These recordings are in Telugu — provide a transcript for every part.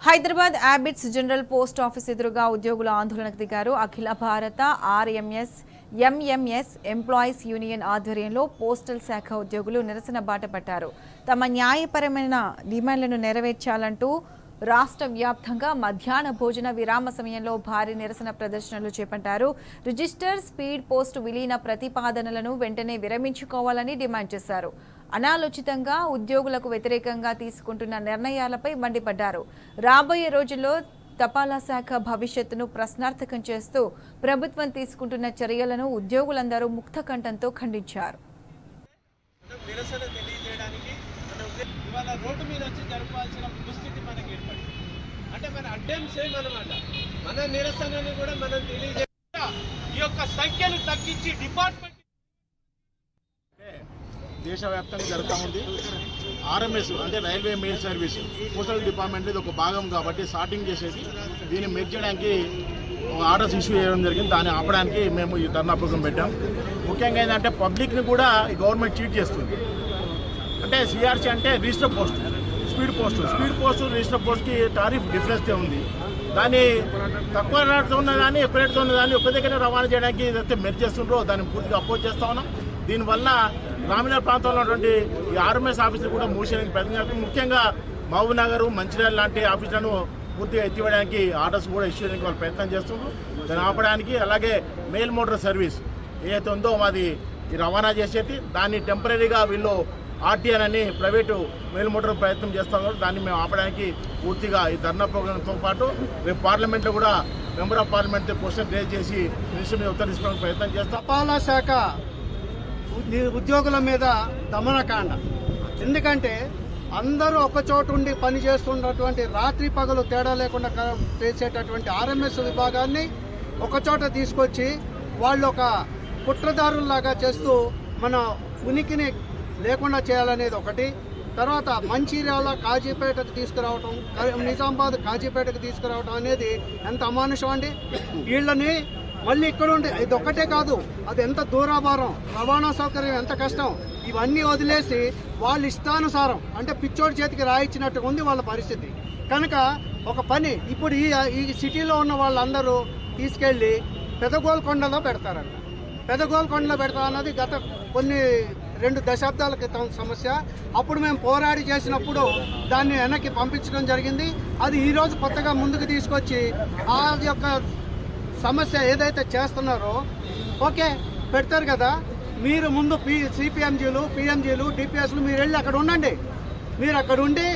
Hyderabad Abids general post office ఎదురుగా ఉద్యోగుల ఆందోళనకు దిగారు. అఖిల భారత ఆర్ఎంఎస్ ఎంఎంఎస్ ఎంప్లాయీస్ యూనియన్ ఆధ్వర్యంలో పోస్టల్ శాఖ ఉద్యోగులు నిరసన బాట పట్టారు. తమ న్యాయపరమైన డిమాండ్లను నెరవేర్చాలంటూ రాష్ట్ర వ్యాప్తంగా మధ్యాహ్న భోజన విరామ సమయంలో భారీ నిరసన ప్రదర్శనలు చేపట్టారు. రిజిస్టర్ స్పీడ్ పోస్ట్ విలీన ప్రతిపాదనలను వెంటనే విరమించుకోవాలని డిమాండ్ చేశారు. అనాలోచితంగా ఉద్యోగులకు వ్యతిరేకంగా తీసుకుంటున్న నిర్ణయాలపై మండిపడ్డారు. రాబోయే రోజుల్లో తపాలా శాఖ భవిష్యత్తును ప్రశ్నార్థకం చేస్తూ ప్రభుత్వం తీసుకుంటున్న చర్యలను ఉద్యోగులందరూ ముక్తకంఠంతో ఖండించారు. రోడ్డు మీద వచ్చి జరపాల్సిన దుస్థితి మనకి ఏర్పడింది. అంటే మన అడ్డం సేమ్ అనమాట. మన నిరసనని కూడా మనం తెలియజేస్తా ఈ యొక్క సంఖ్యను తగ్గించి డిపార్ట్మెంట్ దేశవ్యాప్తంగా జరుగుతూ ఉంది. ఆర్ఎంఎస్ అంటే railway mail service postal department ఇది ఒక భాగం కాబట్టి స్టార్టింగ్ చేసేసి దీన్ని మెర్జ్ చేయడానికి ఆర్డర్స్ ఇష్యూ చేయడం జరిగింది. దాన్ని ఆపడానికి మేము ఈ ధర్నా ప్రోగ్రాం పెట్టాం. ముఖ్యంగా ఏంటంటే పబ్లిక్ని కూడా గవర్నమెంట్ చీట్ చేస్తుంది. అంటే సిఆర్సీ అంటే register post, speed post register పోస్ట్కి టారిఫ్ డిఫరెన్స్ ఉంది. దాన్ని తక్కువ రేటుతో ఉన్నదాన్ని ఎక్కువ రేటుతో ఉన్నదాన్ని ఒక్క దగ్గర రవాణా చేయడానికి ఏదైతే మెర్జ్ చేస్తుండ్రో దాన్ని పూర్తిగా అపోజ్ చేస్తా ఉన్నాం. దీనివల్ల గ్రామీణ ప్రాంతంలో ఉన్నటువంటి ఈ ఆర్ఎంఎస్ ఆఫీసులు కూడా మూసేయడానికి ప్రయత్నం చేస్తుంది. ముఖ్యంగా మహబూబ్ నగర్, మంచిర్యాల లాంటి ఆఫీసులను పూర్తిగా ఎత్తివేయడానికి ఆర్డర్స్ కూడా ఇష్యూ చేయడానికి వాళ్ళు ప్రయత్నం చేస్తున్నారు. దాన్ని ఆపడానికి అలాగే మెయిల్ మోటార్ సర్వీస్ ఏదైతే ఉందో మాది ఈ రవాణా చేసేది దాన్ని టెంపరీగా వీళ్ళు ఆర్టీఆర్ అని ప్రైవేటు మెయిల్ మోటార్ ప్రయత్నం చేస్తున్నారు. దాన్ని మేము ఆపడానికి పూర్తిగా ఈ ధర్నా ప్రోగ్రాంతో పాటు రేపు పార్లమెంట్లో కూడా member of parliament question raise చేసి మినిస్టర్ మీద ఉత్తరించడానికి ప్రయత్నం చేస్తాం. తపాలా శాఖ ఉద్యోగుల మీద దమనకాండ. ఎందుకంటే అందరూ ఒక చోటు ఉండి పనిచేస్తున్నటువంటి రాత్రి పగలు తేడా లేకుండా చేసేటటువంటి ఆర్ఎంఎస్ విభాగాన్ని ఒకచోట తీసుకొచ్చి వాళ్ళు ఒక కుట్రదారుల్లాగా చేస్తూ మన ఉనికిని లేకుండా చేయాలనేది ఒకటి. తర్వాత మంచిర్యాల కాజీపేటకు తీసుకురావటం, నిజామాబాద్ కాజీపేటకు తీసుకురావటం అనేది ఎంత అమానుషం అండి. వీళ్ళని మళ్ళీ ఇక్కడ ఉండి ఇది ఒక్కటే కాదు, అది ఎంత దూరాభారం, రవాణా సౌకర్యం ఎంత కష్టం, ఇవన్నీ వదిలేసి వాళ్ళ ఇష్టానుసారం అంటే పిచ్చోడి చేతికి రాయించినట్టుగా ఉంది వాళ్ళ పరిస్థితి. కనుక ఒక పని ఇప్పుడు ఈ సిటీలో ఉన్న వాళ్ళందరూ తీసుకెళ్ళి పెదగోల్కొండలో పెడతారంట. పెదగోల్కొండలో పెడతా అన్నది గత కొన్ని 2 దశాబ్దాల క్రితం సమస్య. అప్పుడు మేము పోరాడి చేసినప్పుడు దాన్ని వెనక్కి పంపించడం జరిగింది. అది ఈరోజు కొత్తగా ముందుకు తీసుకొచ్చి ఆ యొక్క సమస్య ఏదైతే చేస్తున్నారో ఓకే పెడతారు కదా, మీరు ముందు సిపిఎంజీలు, పిఎంజీలు, డిపిఎస్లు మీరు వెళ్ళి అక్కడ ఉండండి. మీరు అక్కడ ఉండి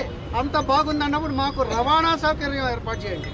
అంత బాగుందన్నప్పుడు మాకు రవాణా సౌకర్యం ఏర్పాటు చేయండి.